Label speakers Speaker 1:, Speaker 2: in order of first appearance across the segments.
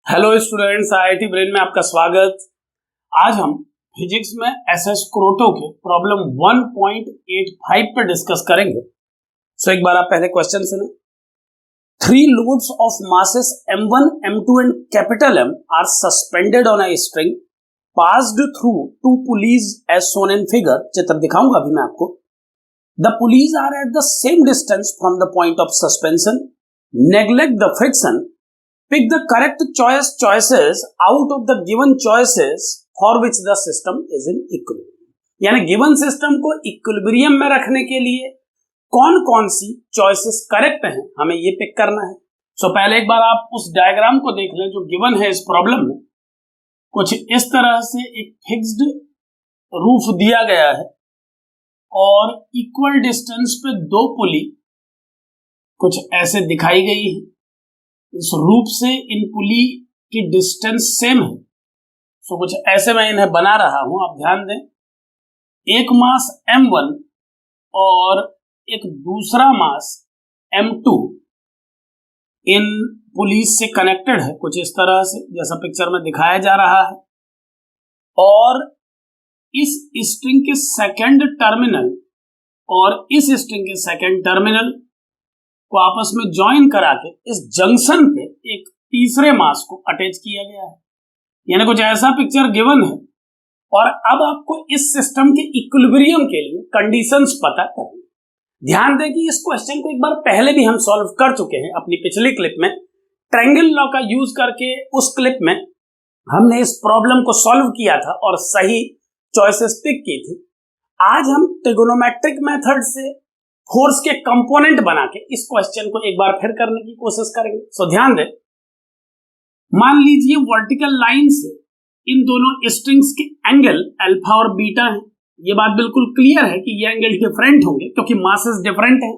Speaker 1: Hello students, IIT brain में आपका स्वागत। आज हम फिजिक्स में एसएस क्रोटो के प्रॉब्लम 1.85 पर डिस्कस करेंगे। एक बार आप पहले क्वेश्चन सुने। 3 loads of masses m1, m2 and capital M are suspended on a string passed through 2 pulleys as shown in figure। चित्र दिखाऊंगा अभी मैं आपको। The pulleys are at the same distance from the point of suspension. Neglect the friction. Pick the correct choices out of the given choices for which the system is in equilibrium। यानी given system को equilibrium में रखने के लिए कौन कौन सी choices correct हैं, हमें ये पिक करना है। पहले एक बार आप उस डायग्राम को देख लें जो गिवन है इस प्रॉब्लम में। कुछ इस तरह से एक फिक्स्ड रूफ दिया गया है और इक्वल डिस्टेंस पे 2 पुली कुछ ऐसे दिखाई गई है। इस रूप से इन पुली की डिस्टेंस सेम है। कुछ ऐसे मैं इन्हें बना रहा हूं, आप ध्यान दें। एक मास m1 और एक दूसरा मास m2 इन पुलीज से कनेक्टेड है कुछ इस तरह से, जैसा पिक्चर में दिखाया जा रहा है। और इस स्ट्रिंग के सेकंड टर्मिनल और इस स्ट्रिंग के सेकंड टर्मिनल को आपस में ज्वाइन करा के इस जंक्शन पे एक तीसरे मास को अटैच किया गया है। यानी कुछ ऐसा पिक्चर गिवन है। और अब आपको इस सिस्टम के इक्विलिब्रियम के लिए कंडीशंस पता करनी। ध्यान दें कि इस क्वेश्चन को एक बार पहले भी हम सॉल्व कर चुके हैं अपनी पिछली क्लिप में। ट्रायंगल लॉ का यूज करके उस क्लिप में हमने इस प्रॉब्लम को सॉल्व किया था और सही चॉइसेस पिक की थी। आज हम ट्रिगोनोमेट्रिक मेथड से फोर्स के कंपोनेंट बना के इस क्वेश्चन को एक बार फिर करने की कोशिश करेंगे। ध्यान दें, मान लीजिए वर्टिकल लाइन से इन दोनों स्ट्रिंग्स के एंगल अल्फा और बीटा हैं। ये बात बिल्कुल क्लियर है कि ये एंगल डिफरेंट होंगे क्योंकि मासेस डिफरेंट हैं।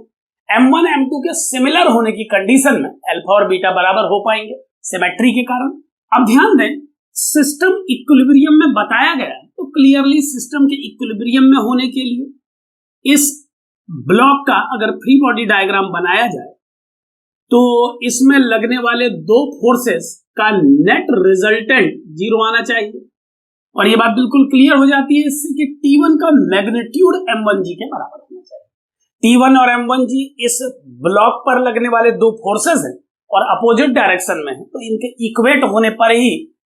Speaker 1: m1 m2 के सिमिलर होने की कंडीशन में अल्फा और बीटा बराबर हो पाएंगे सिमेट्री के कारण। अब ध्यान दें, सिस्टम इक्विलिब्रियम में बताया गया है, तो क्लियरली सिस्टम के इक्विलिब्रियम में होने के लिए इस ब्लॉक का अगर फ्री बॉडी डायग्राम बनाया जाए तो इसमें लगने वाले 2 फोर्सेस का नेट रिजल्टेंट 0 आना चाहिए। और ये बात बिल्कुल क्लियर हो जाती है इससे कि T1 का मैग्नीट्यूड m1g के बराबर होना चाहिए। T1 और m1g इस ब्लॉक पर लगने वाले 2 फोर्सेस हैं और अपोजिट डायरेक्शन में है, तो इनके इक्वेट होने पर ही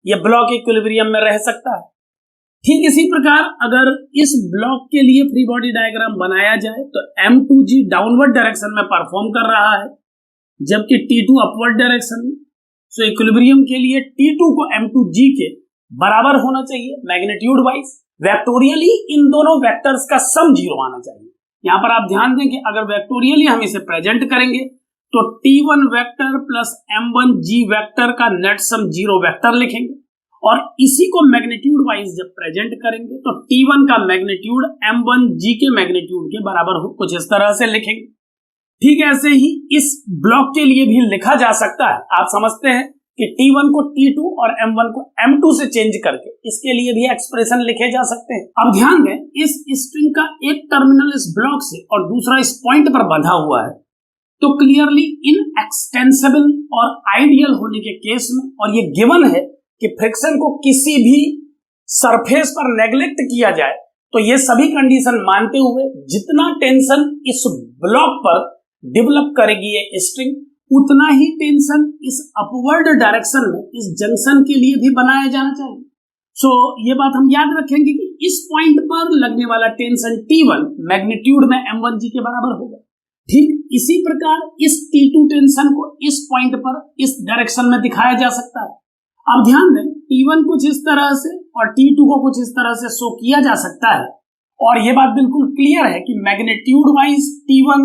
Speaker 1: ये ब्लॉक इक्विलिब्रियम में रह सकता है। ठीक इसी प्रकार अगर इस ब्लॉक के लिए फ्री बॉडी डायग्राम बनाया जाए तो m2g डाउनवर्ड डायरेक्शन में परफॉर्म कर रहा है जबकि T2 अपवर्ड डायरेक्शन में। सो इक्विलिब्रियम के लिए T2 को m2g के बराबर होना चाहिए मैग्नीट्यूड वाइज। वेक्टोरियली इन दोनों वेक्टर्स का सम 0 आना चाहिए। यहां पर आप ध्यान दें कि अगर वेक्टोरियली हम इसे प्रेजेंट करेंगे तो T1 vector plus m1g vector का नेट सम 0 वेक्टर लिखेंगे और इसी को मैग्नीट्यूड वाइज जब प्रेजेंट करेंगे तो T1 का मैग्नीट्यूड m1g के मैग्नीट्यूड के बराबर हो, कुछ इस तरह से लिखेंगे। ठीक ऐसे ही इस ब्लॉक के लिए भी लिखा जा सकता है। आप समझते हैं कि T1 को T2 और m1 को m2 से चेंज करके इसके लिए भी एक्सप्रेशन लिखे जा सकते हैं। अब ध्यान दें, इस स्ट्रिंग का एक टर्मिनल इस ब्लॉक से और दूसरा इस पॉइंट पर बंधा हुआ है, तो क्लियरली इनएक्सटेंसिबल और आइडियल होने के केस में, और ये गिवन है कि फ्रिक्शन को किसी भी सरफेस पर नेग्लेक्ट किया जाए, तो ये सभी कंडीशन मानते हुए जितना टेंशन इस ब्लॉक पर डेवलप करेगी ये स्ट्रिंग, उतना ही टेंशन इस अपवर्ड डायरेक्शन में इस जंक्शन के लिए भी बनाया जाना चाहिए। ये बात हम याद रखेंगे कि इस पॉइंट पर लगने वाला टेंशन T1 मैग्नीट्यूड में m1g के बराबर होगा। ठीक इसी प्रकार इस T2 टेंशन को इस पॉइंट पर इस डायरेक्शन में दिखाया जा सकता है। अब ध्यान दें, T1 कुछ इस तरह से और T2 को कुछ इस तरह से शो किया जा सकता है। और यह बात बिल्कुल क्लियर है कि मैग्नीट्यूड वाइज T1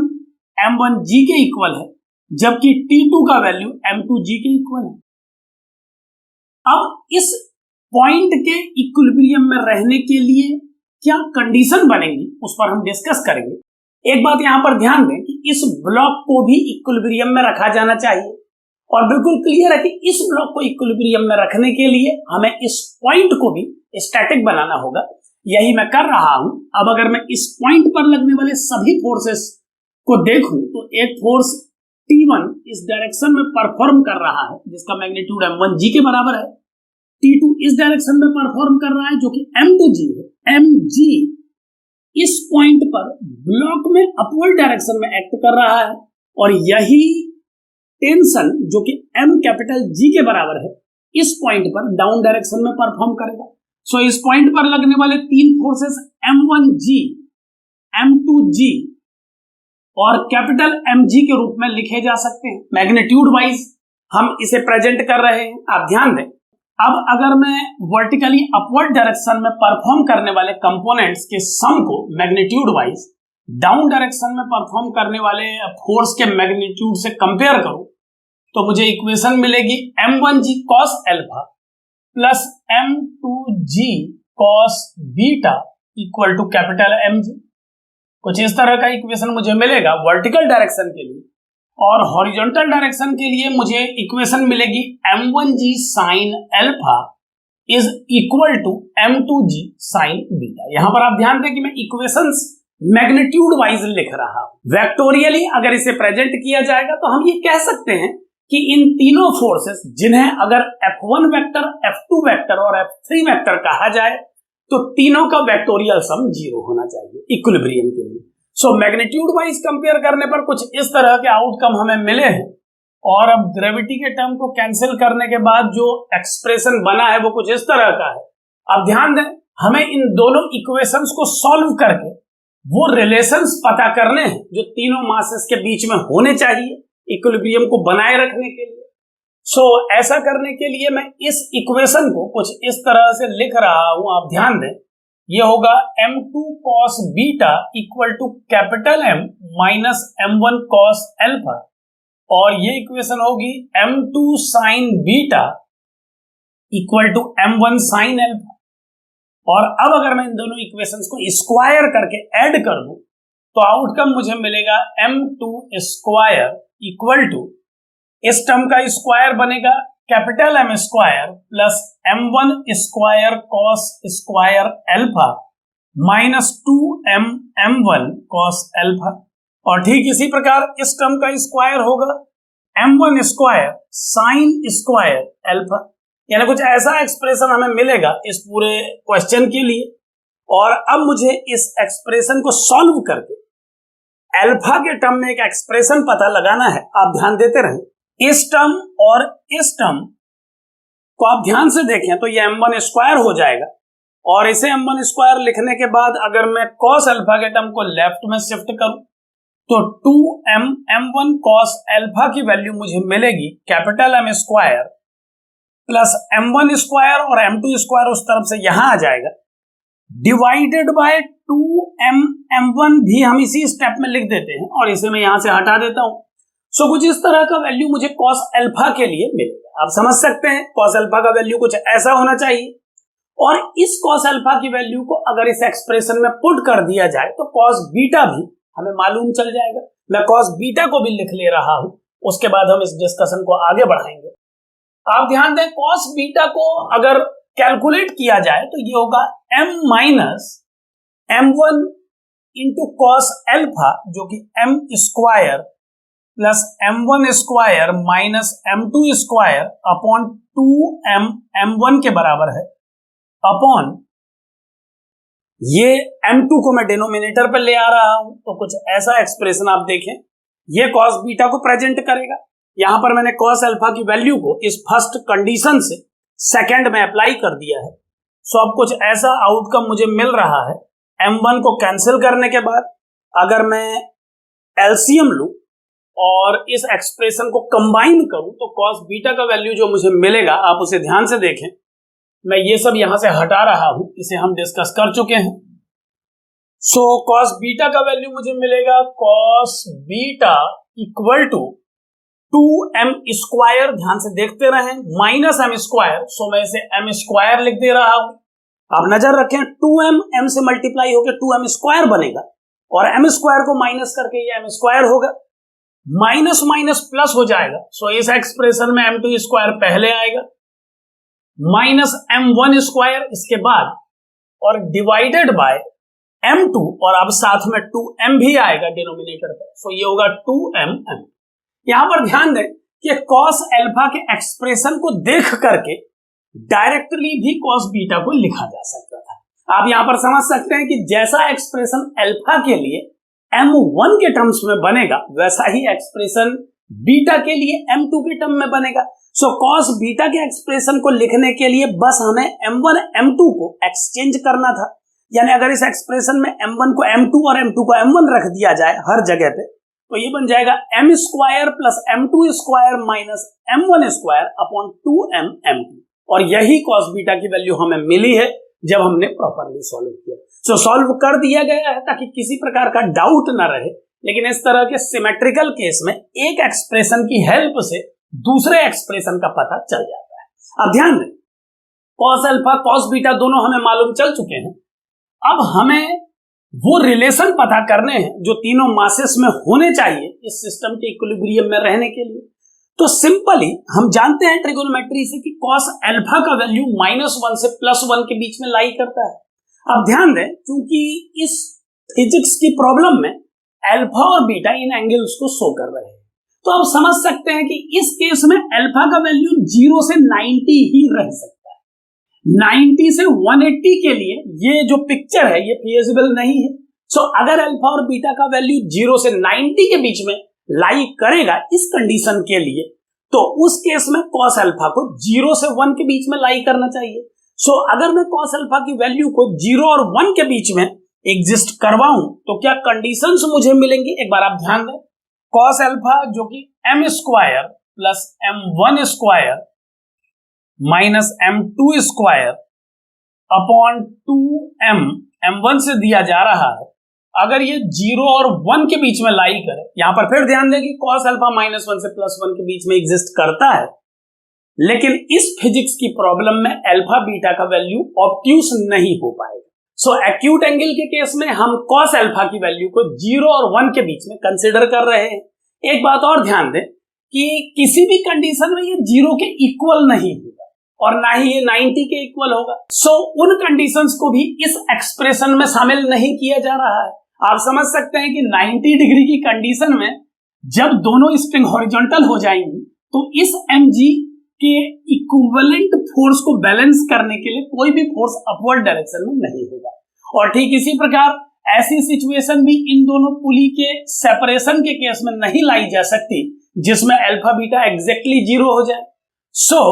Speaker 1: m1g के इक्वल है जबकि T2 का वैल्यू m2g के इक्वल है। अब इस पॉइंट के इक्विलिब्रियम में रहने के लिए क्या कंडीशन बनेंगी उस पर हम डिस्कस करेंगे। एक बात यहां पर ध्यान दें कि इस ब्लॉक को भी इक्विलिब्रियम में रखा जाना चाहिए और बिल्कुल क्लियर है कि इस ब्लॉक को इक्विलिब्रियम में रखने के लिए हमें इस पॉइंट को भी स्टैटिक बनाना होगा। यही मैं कर रहा हूं। अब अगर मैं इस पॉइंट पर लगने वाले सभी फोर्सेस को देखूं तो एक फोर्स T1 इस डायरेक्शन में परफॉर्म कर रहा है जिसका मैग्नीट्यूड m1g के बराबर है, T2 इस डायरेक्शन में परफॉर्म कर रहा है जो कि m2g है। mg इस पॉइंट पर ब्लॉक में अपवर्ड डायरेक्शन में एक्ट कर रहा है और यही टेंशन जो कि m कैपिटल G के बराबर है इस पॉइंट पर डाउन डायरेक्शन में परफॉर्म करेगा। सो इस पॉइंट पर लगने वाले तीन फोर्सेस m1g, m2g और कैपिटल mg के रूप में लिखे जा सकते हैं। मैग्नीट्यूड वाइज हम इसे प्रेजेंट कर रहे हैं, आप ध्यान दें। अब अगर मैं वर्टिकली अपवर्ड डायरेक्शन में परफॉर्म करने वाले कंपोनेंट्स के सम को मैग्नीट्यूड वाइज डाउन डायरेक्शन में परफॉर्म करने वाले फोर्स के मैग्नीट्यूड से कंपेयर करूं तो मुझे इक्वेशन मिलेगी m1g cos alpha plus m2g cos beta equal to capital mg। कुछ इस तरह का इक्वेशन मुझे मिलेगा वर्टिकल डायरेक्शन के लिए, और हॉरिजॉन्टल डायरेक्शन के लिए मुझे इक्वेशन मिलेगी m1g sin alpha is equal to m2g sin beta. यहां पर आप ध्यान दें कि मैं इक्वेशंस मैग्नीट्यूड वाइज लिख रहा हूं। वेक्टोरियली अगर इसे प्रेजेंट किया जाएगा तो हम ये कह सकते हैं कि इन तीनों फोर्सेस जिन्हें अगर F1 वेक्टर, F2 वेक्टर और F3 वेक्टर कहा जाए तो तीनों का वेक्टोरियल सम 0 होना चाहिए इक्विलिब्रियम के लिए। सो मैग्नीट्यूड वाइज कंपेयर करने पर कुछ इस तरह के आउटकम हमें मिले हैं, और अब ग्रेविटी के टर्म को कैंसिल करने के बाद जो एक्सप्रेशन बना है वो कुछ इस तरह का है। अब ध्यान दें, हमें इन दोनों इक्वेशंस को सॉल्व करके वो रिलेशंस पता करने हैं जो तीनों मासेस के बीच में होने चाहिए इक्विलिब्रियम को बनाए रखने के लिए। सो ऐसा करने के लिए मैं इस इक्वेशन को कुछ इस तरह से लिख रहा हूं, आप ध्यान दें। ये होगा m2 cos beta equal to capital M minus m1 cos alpha, और ये इक्वेशन होगी m2 sin beta equal to m1 sin alpha. और अब अगर मैं इन दोनों इक्वेशंस को स्क्वायर करके ऐड कर दूं तो आउटकम मुझे मिलेगा m2 स्क्वायर इक्वल टू, इस टर्म का स्क्वायर बनेगा capital M square plus m1 square cos square alpha minus 2m m1 cos alpha, और ठीक इसी प्रकार इस टर्म का स्क्वायर होगा m1 square sin square alpha. यानी कुछ ऐसा एक्सप्रेशन हमें मिलेगा इस पूरे क्वेश्चन के लिए। और अब मुझे इस एक्सप्रेशन को सॉल्व करके अल्फा के टर्म में एक एक्सप्रेशन पता लगाना है। आप ध्यान देते रहें, इस टर्म और इस टर्म को आप ध्यान से देखें तो ये m1 स्क्वायर हो जाएगा, और इसे m1 स्क्वायर लिखने के बाद अगर मैं cos अल्फा के टर्म को लेफ्ट में शिफ्ट करूं तो 2m m1 cos अल्फा की वैल्यू मुझे मिलेगी capital M square plus m1 square, और m2 स्क्वायर उस तरफ से यहां आ जाएगा, डिवाइडेड बाय 2m m1 भी हम इसी स्टेप में लिख देते हैं और इसे मैं यहां से हटा देता हूं। सो कुछ इस तरह का वैल्यू मुझे cos अल्फा के लिए मिलेगा। आप समझ सकते हैं cos अल्फा का वैल्यू कुछ ऐसा होना चाहिए, और इस cos अल्फा की वैल्यू को अगर इस एक्सप्रेशन में पुट कर दिया जाए तो cos बीटा भी हमें मालूम चल जाएगा। मैं cos बीटा को भी लिख ले रहा हूं, उसके बाद हम इस डिस्कशन को आगे बढ़ाएंगे। आप ध्यान दें, cos बीटा को अगर कैलकुलेट किया जाए तो ये होगा m minus m1 into cos alpha जो कि m square plus m1 square minus m2 square upon 2m m1 के बराबर है, अपॉन ये m2 को मैं डिनोमिनेटर पर ले आ रहा हूं तो कुछ ऐसा एक्सप्रेशन आप देखें, ये cos बीटा को प्रेजेंट करेगा। यहां पर मैंने cos अल्फा की वैल्यू को इस फर्स्ट कंडीशन से सेकंड में अप्लाई कर दिया है। सो अब कुछ ऐसा आउटकम मुझे मिल रहा है। m1 को कैंसिल करने के बाद अगर मैं एलसीएम लूं और इस एक्सप्रेशन को कंबाइन करूं तो cos बीटा का वैल्यू जो मुझे मिलेगा, आप उसे ध्यान से देखें, मैं ये सब यहां से हटा रहा हूं, इसे हम डिस्कस कर चुके हैं। सो cos बीटा का वैल्यू मुझे मिलेगा cos beta equal to 2m square, ध्यान से देखते रहें, माइनस m स्क्वायर, सो मैं इसे m स्क्वायर लिख दे रहा हूं। आप नजर रखें 2m m से मल्टीप्लाई होकर 2m स्क्वायर बनेगा, और m स्क्वायर को माइनस करके ये m स्क्वायर होगा, माइनस माइनस प्लस हो जाएगा। सो इस एक्सप्रेशन में m2 स्क्वायर पहले आएगा, माइनस m1 स्क्वायर इसके बाद, और डिवाइडेड बाय m2, और अब साथ में 2m भी आएगा डिनोमिनेटर पर, सो ये होगा 2m m। यहां पर ध्यान दें कि कॉस अल्फा के एक्सप्रेशन को देख करके डायरेक्टली भी कॉस बीटा को लिखा जा सकता था। आप यहां पर समझ सकते हैं कि जैसा एक्सप्रेशन अल्फा के लिए m1 के टर्म्स में बनेगा वैसा ही एक्सप्रेशन बीटा के लिए m2 के टर्म में बनेगा। सो कॉस बीटा के एक्सप्रेशन को लिखने के लिए बस हमें m1 m2 को एक्सचेंज करना था, यानी अगर इस एक्सप्रेशन में m1 को m2 और m2 को m1 रख दिया जाए हर जगह पे तो ये बन जाएगा m square plus m2 square minus m1 square upon 2m m2, और यही कॉस बीटा की वैल्यू हमें मिली है जब हमने प्रॉपरली सॉल्व किया। सो सॉल्व कर दिया गया है ताकि किसी प्रकार का डाउट ना रहे, लेकिन इस तरह के सिमेट्रिकल केस में एक एक्सप्रेशन की हेल्प से दूसरे एक्सप्रेशन का पता चल जाता है। अब ध्यान दें, कॉस अल्फा कॉस बीटा दोनों हमें मालूम चल चुके हैं। अब हमें वो रिलेशन पता करने हैं जो तीनों मासेस में होने चाहिए इस सिस्टम के इक्विलिब्रियम में रहने के लिए। तो सिंपली हम जानते हैं ट्रिगोनोमेट्री से कि कॉस अल्फा का वैल्यू -1 से +1 के बीच में लाई करता है। अब ध्यान दें, क्योंकि इस फिजिक्स की प्रॉब्लम में अल्फा और बीटा इन एंगल्स को शो कर रहे हैं, तो आप समझ सकते हैं कि इस केस में अल्फा का वैल्यू 0 से 90 ही रह सकता है। 90 से 180 के लिए ये जो पिक्चर है ये फिजिबल नहीं है। सो अगर अल्फा और बीटा का वैल्यू 0 से 90 के बीच में लाई करेगा इस कंडीशन के लिए, तो उस केस में कॉस अल्फा को 0 से 1 के बीच में लाई करना चाहिए। सो अगर मैं कॉस अल्फा की वैल्यू को 0 और 1 के बीच में एग्जिस्ट करवाऊं तो क्या कंडीशंस मुझे मिलेंगी, एक बार आप ध्यान दें। कॉस अल्फा जो कि m square plus m1 square minus m2 square upon 2m m1 से दिया जा रहा है, अगर ये 0 और 1 के बीच में लाई करे, यहां पर फिर ध्यान दें कि कॉस अल्फा -1 से +1 के बीच में एग्जिस्ट करता है, लेकिन इस फिजिक्स की प्रॉब्लम में अल्फा बीटा का वैल्यू ऑब्ट्यूस नहीं हो पाएगा। सो एक्यूट एंगल के केस में हम कॉस अल्फा की वैल्यू को 0 और 1 के बीच में कंसीडर कर रहे हैं। एक बात और ध्यान दें कि किसी भी कंडीशन में ये 0 के इक्वल नहीं होगा और ना ही ये 90 के इक्वल होगा। सो उन कंडीशंस को भी इस एक्सप्रेशन में शामिल नहीं किया जा रहा है। आप समझ सकते हैं कि 90 डिग्री की कंडीशन में जब दोनों स्प्रिंग हॉरिजॉन्टल हो जाएंगी तो इस mg के इक्विवेलेंट फोर्स को बैलेंस करने के लिए कोई भी फोर्स अपवर्ड डायरेक्शन में नहीं होगा। और ठीक इसी प्रकार ऐसी सिचुएशन भी इन दोनों पुली के सेपरेशन के केस में नहीं लाई जा सकती जिसमें अल्फा बीटा एग्जैक्टली 0 हो जाए। सो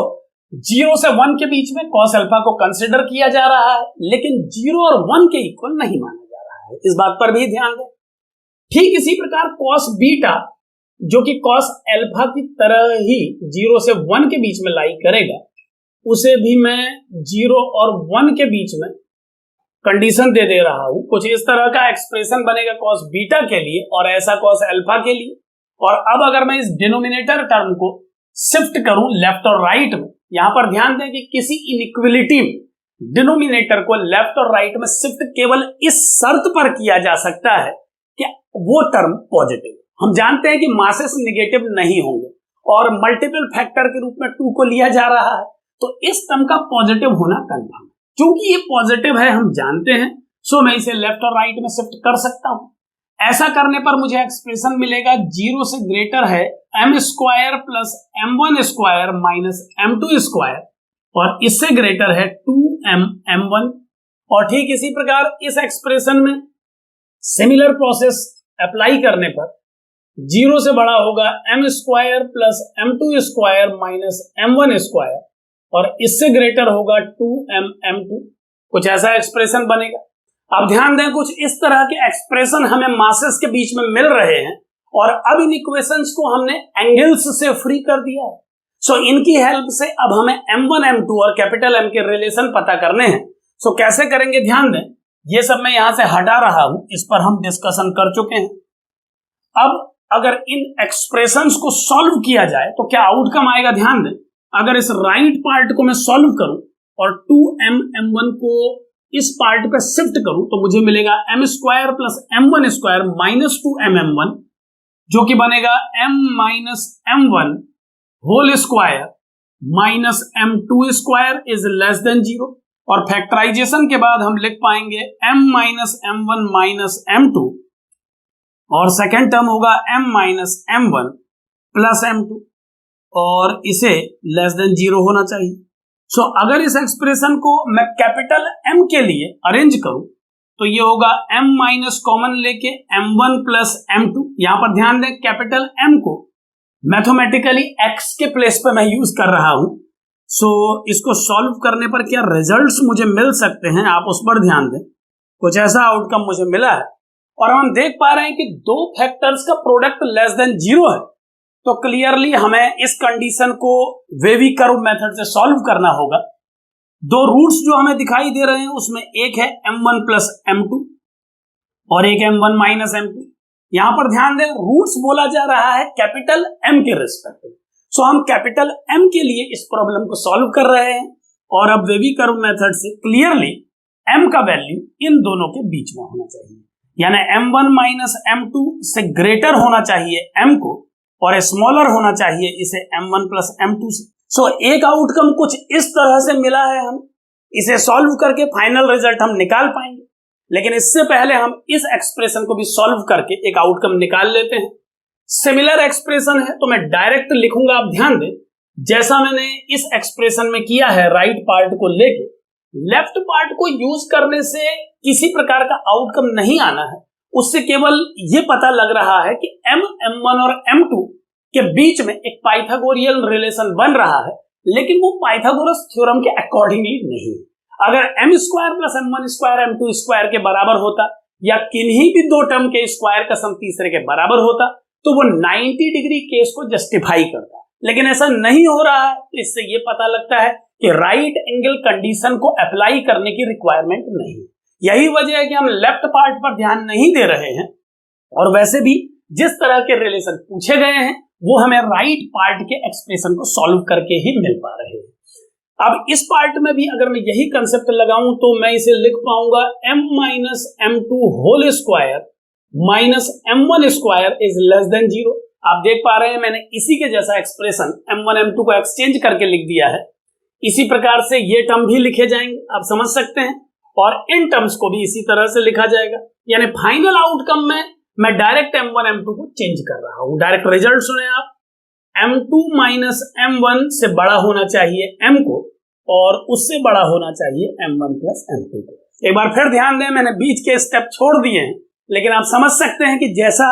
Speaker 1: 0 से 1 के बीच में कॉस अल्फा को कंसिडर किया जा रहा है, लेकिन 0 और 1 के इक्वल नहीं माना जा रहा है, इस बात पर भी ध्यान दें। ठीक इसी प्रकार कॉस बीटा जो कि कॉस अल्फा की तरह ही 0 से 1 के बीच में लाई करेगा, उसे भी मैं 0 और 1 के बीच में कंडीशन दे रहा हूं। कुछ इस तरह का एक्सप्रेशन बनेगा कॉस बीटा के लिए और ऐसा कॉस अल्फा के लिए। और अब अगर मैं इस डिनोमिनेटर टर्म को शिफ्ट करूं लेफ्ट और राइट में, यहां पर ध्यान दें कि किसी इनइक्वलिटी में डिनोमिनेटर को लेफ्ट और राइट में शिफ्ट केवल इस शर्त पर किया जा सकता है कि वो टर्म पॉजिटिव। हम जानते हैं कि मासेस नेगेटिव नहीं होंगे और मल्टीपल फैक्टर के रूप में 2 को लिया जा रहा है, तो इस टर्म का पॉजिटिव होना कंफर्म है। क्योंकि ये पॉजिटिव है हम जानते हैं, सो मैं इसे लेफ्ट और राइट में शिफ्ट कर सकता हूं। ऐसा करने पर मुझे एक्सप्रेशन मिलेगा 0 से ग्रेटर है m square plus m1 square minus m2 square और इससे ग्रेटर है 2m m1। और ठीक इसी प्रकार इस एक्सप्रेशन में सिमिलर प्रोसेस अप्लाई करने पर 0 से बड़ा होगा m square plus m2 square minus m1 square और इससे ग्रेटर होगा 2m m2। कुछ ऐसा एक्सप्रेशन बनेगा। अब ध्यान दें, कुछ इस तरह के एक्सप्रेशन हमें मासेस के बीच में मिल रहे हैं और अब इन इक्वेशंस को हमने एंगल्स से फ्री कर दिया है। सो इनकी हेल्प से अब हमें m1 m2 और कैपिटल M के रिलेशन पता करने हैं। सो कैसे करेंगे, ध्यान दें, ये सब मैं यहां से हटा रहा हूं, इस पर हम डिस्कशन कर चुके हैं। अब अगर इन एक्सप्रेशंस को सॉल्व किया जाए तो क्या आउटकम आएगा, ध्यान दें। अगर इस राइट पार्ट को मैं सॉल्व करूं और 2m m1 को इस पार्ट पे शिफ्ट करूं तो मुझे मिलेगा m square plus m1 square minus 2m m1 जो कि बनेगा m minus m1 whole square minus m2 square is less than 0। और फैक्टराइजेशन के बाद हम लिख पाएंगे m minus m1 minus m2 और सेकेंड टर्म होगा m minus m1 plus m2 और इसे लेस देन 0 होना चाहिए। सो अगर इस एक्सप्रेशन को मैं कैपिटल M के लिए अरेंज करूं तो ये होगा m माइनस कॉमन लेके m1 प्लस m2। यहां पर ध्यान दें कैपिटल M को मैथमेटिकली x के प्लेस पे मैं यूज कर रहा हूं। सो इसको सॉल्व करने पर क्या रिजल्ट्स मुझे मिल सकते हैं, आप उस पर ध्यान दें। कुछ ऐसा आउटकम मुझे मिला है और हम देख पा रहे हैं कि दो फैक्टर्स का प्रोडक्ट लेस देन 0 है, तो क्लियरली हमें इस कंडीशन को वेवी कर्व मेथड से सॉल्व करना होगा। दो रूट्स जो हमें दिखाई दे रहे हैं उसमें एक है m1 प्लस m2 और एक m1 माइनस m2। यहां पर ध्यान दें रूट्स बोला जा रहा है कैपिटल M के रिस्पेक्ट में। सो हम कैपिटल M के लिए इस प्रॉब्लम को सॉल्व कर रहे हैं और अब वेवी कर्व मेथड से क्लियरली M का वैल्यू इन दोनों के बीच में होना चाहिए, यानी m1 माइनस m2 से ग्रेटर होना चाहिए M को और स्मॉलर होना चाहिए इसे m1 प्लस m2 से। सो एक आउटकम कुछ इस तरह से मिला है, हम इसे सॉल्व करके फाइनल रिजल्ट हम निकाल पाएंगे, लेकिन इससे पहले हम इस एक्सप्रेशन को भी सॉल्व करके एक आउटकम निकाल लेते हैं। सिमिलर एक्सप्रेशन है तो मैं डायरेक्ट लिखूंगा, आप ध्यान दें जैसा मैंने इस एक्सप्रेशन में किया है राइट पार्ट को लेके लेफ्ट पार्ट को यूज करने से किसी प्रकार का आउटकम नहीं आना है। उससे केवल ये पता लग रहा है कि m1 और m2 के बीच में एक पाइथागोरियन रिलेशन बन रहा है, लेकिन वो पाइथागोरस थ्योरम के अकॉर्डिंगली नहीं है। अगर m square plus m1 square m2 square के बराबर होता या किन्हीं भी दो टर्म के स्क्वायर का सम तीसरे के बराबर होता तो वो 90 डिग्री केस को जस्टिफाई करता, लेकिन ऐसा नहीं हो रहा है। तो इससे ये पता लगता है कि राइट एंगल कंडीशन को अप्लाई करने की रिक्वायरमेंट नहीं है। यही वजह है कि हम लेफ्ट पार्ट पर ध्यान नहीं दे रहे हैं और वैसे भी जिस तरह के रिलेशन पूछे गए हैं वो हमें राइट पार्ट के एक्सप्रेशन को सॉल्व करके ही मिल पा रहे हैं। अब इस पार्ट में भी अगर मैं यही कंसेप्ट लगाऊं तो मैं इसे लिख पाऊंगा m minus m2 whole square minus m1 square is less than 0। आप देख पा रहे हैं मैंने इसी के जैसा एक्सप्रेशन m1 m2 को एक्सचेंज करके लिख दिया है। इसी प्रकार से ये टर्म भी लिखे जाएंगे, आप समझ सकते हैं, और इन टर्म्स को भी इसी तरह से लिखा जाएगा। यानी फाइनल आउटकम में मैं डायरेक्ट m1 m2 को चेंज कर रहा हूं। डायरेक्ट रिजल्ट सुने आप, m2 माइनस m1 से बड़ा होना चाहिए m को और उससे बड़ा होना चाहिए m1 प्लस m2 को। एक बार फिर ध्यान दें मैंने बीच के स्टेप छोड़ दिए हैं, लेकिन आप समझ सकते हैं कि जैसा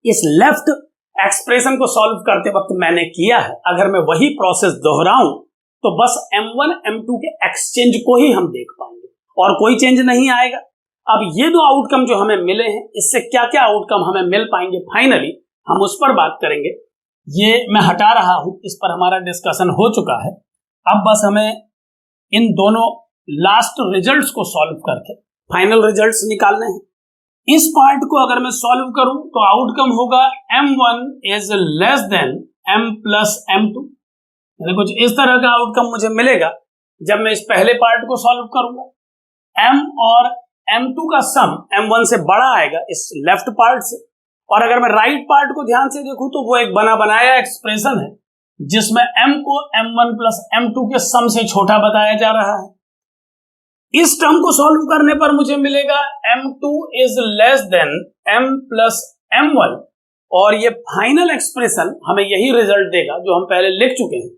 Speaker 1: इस लेफ्ट एक्सप्रेशन को सॉल्व करते वक्त मैंने किया है, अगर मैं वही प्रोसेस दोहराऊं तो बस m1 m2 के एक्सचेंज को ही हम देख पाएंगे और कोई चेंज नहीं आएगा। अब ये दो आउटकम जो हमें मिले हैं इससे क्या क्या आउटकम हमें मिल पाएंगे फाइनली हम उस पर बात करेंगे। ये मैं हटा रहा हूं, इस पर हमारा डिस्कशन हो चुका है। अब बस हमें इन दोनों लास्ट रिजल्ट्स को सॉल्व करके फाइनल रिजल्ट्स निकालने हैं। इस पार्ट को अगर मैं सॉल्व करूं तो आउटकम होगा m1 is less then m plus m2। यानी कुछ इस तरह का आउटकम मुझे मिलेगा जब मैं इस पहले पार्ट को सॉल्व करूंगा। m और m2 का सम m1 से बड़ा आएगा इस लेफ्ट पार्ट से, और अगर मैं राइट पार्ट को ध्यान से देखूं तो वो एक बना बनाया एक्सप्रेशन है जिसमें m को m1 प्लस m2 के सम से छोटा बताया जा रहा है। इस टर्म को सॉल्व करने पर मुझे मिलेगा m2 is less then m plus m1 और ये फाइनल एक्सप्रेशन हमें यही रिजल्ट देगा जो हम पहले लिख चुके हैं।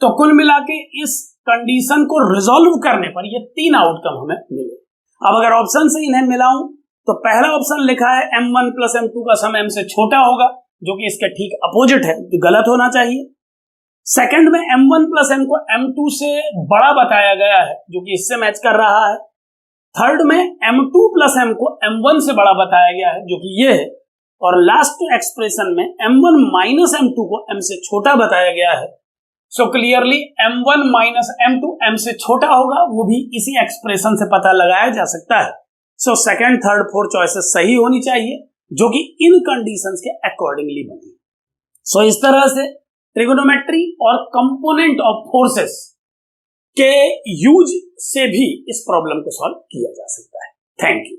Speaker 1: तो कुल मिला के इस कंडीशन को रिजॉल्व करने पर ये तीन आउटकम हमें मिले। अब अगर ऑप्शन से इन्हें मिलाऊं तो पहला ऑप्शन लिखा है m1 प्लस m2 का सम m से छोटा होगा, जो कि इसके ठीक अपोजिट है, तो गलत होना चाहिए। सेकंड में m1 प्लस m को m2 से बड़ा बताया गया है जो कि इससे मैच कर रहा है। थर्ड में m2 प्लस m को m1 से बड़ा बताया गया है जो कि ये है, और लास्ट एक्सप्रेशन में m1 माइनस m2 को m से छोटा बताया गया है। So clearly m1 minus m2 m से छोटा होगा, वो भी इसी एक्सप्रेशन से पता लगाया जा सकता है। So second third fourth choices सही होनी चाहिए जो कि इन कंडीशंस के अकॉर्डिंगली बनी। सो इस तरह से ट्रिगोनोमेट्री और कंपोनेंट ऑफ फोर्सेस के यूज से भी इस प्रॉब्लम को सॉल्व किया जा सकता है। Thank you.